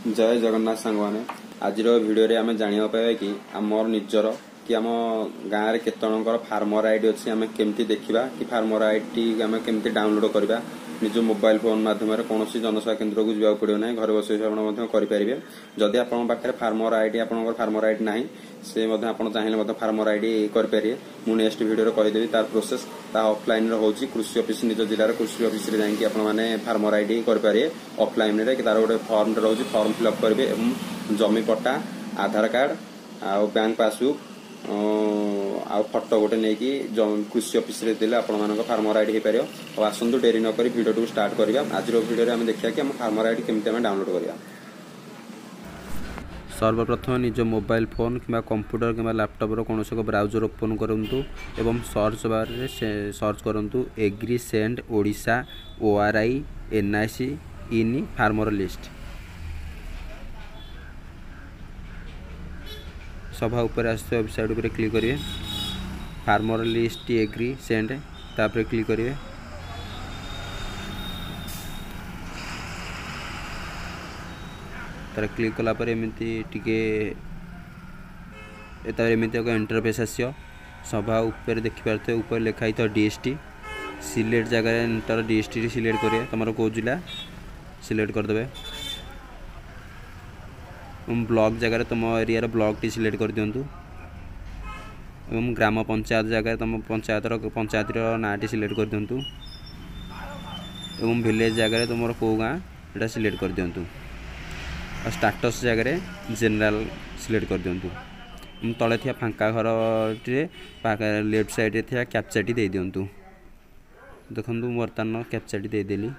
जय जगन्नाथ सांग मैंने आज भिडियो रे आम जाना पाए कि आमर निजर कि आम गाँव में केतर फार्मर आईडी अच्छी आम केमती देखा कि फार्मर आईडी आम केमती डाउनलोड करवा निज मोबाइल फोन माध्यम कौन जनसेवा केन्द्र को जावाक पड़ो ना घर बस करेंगे जदि आप फार्मर आईडी आप फार्मर आईडी ना से चाहिए फार्मर आईडी करेंगे मुझे नेक्स्ट वीडियो कहीदेवी तार प्रोसेस ऑफलाइन रोचे कृषि ऑफिस निज जिलार कृषि ऑफिस जाकि फार्मर आईडी करेंगे ऑफलाइन रे तार गोटे फॉर्म रोचे फॉर्म फिलअप करेंगे जमी पट्टा आधार कार्ड आ बैंक पासबुक आ फटो गोटे नहीं कि कृषि ऑफिस रे देले आपण फार्मर आईडी हो पार आसतु डेरी नक वीडियो को स्टार्ट करवा आज वीडियो आम देखा कि फार्मर आईडी केमती डाउनलोड करवा। सर्वप्रथम निज मोबाइल फोन कि कंप्यूटर कि लैपटॉप कौन एक ब्राउजर ओपन करूँ एवं सर्च बार सर्च करूँ agri send Odisha ORI NIC in farmer list सभा ऊपर आसते वेबसाइट उपर क्लिक करेंगे फार्मर लिस्ट एग्री सेंड तापर क्लिक करेंगे तार क्लिक कलापर एमती टिके एमती एक इंटरफेस आसो सभा ऊपर देखिपारे ऊपर लिखाई था DST सिलेक्ट जगह इंटर DST सिलेक्ट करेंगे तुम कौ जिला सिलेक्ट करदे ब्लॉक जगह तुम एरिया ब्लॉक टी सिलेक्ट कर दिंतु ग्राम पंचायत जगह तुम पंचायत ना टी सिलेक्ट कर दिंतु विलेज जगह तुम कौ गाँ यहाँ सिलेक्ट कर दिंतु स्टाटस जगह जनरल सिलेक्ट कर दिंतु तले थी फांका घर लेफ्ट साइड थी कैप्चाटी दे दिंतु देखु बर्तमान कैप्चाटी देदेली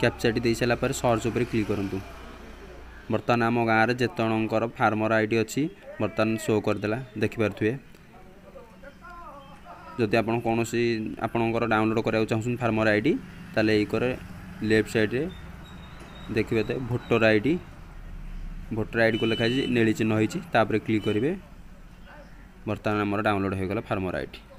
कैप्चाटी दे सारा पर सर्च उपर क्लिक करूँ बर्तमान आम गाँव में जितकर फार्मर आईडी अच्छी बर्तमान शो करदेला देखिपे जदि आप कौन आपणकर डाउनलोड कराया चाहूँ फार्मर आईडी ताले लेफ्ट साइड रे देखिए तो भोटर आईडी को लिखाई नीली चिन्ह होती क्लिक करेंगे बर्तमान आमर डाउनलोड हो गला फार्मर आईडी।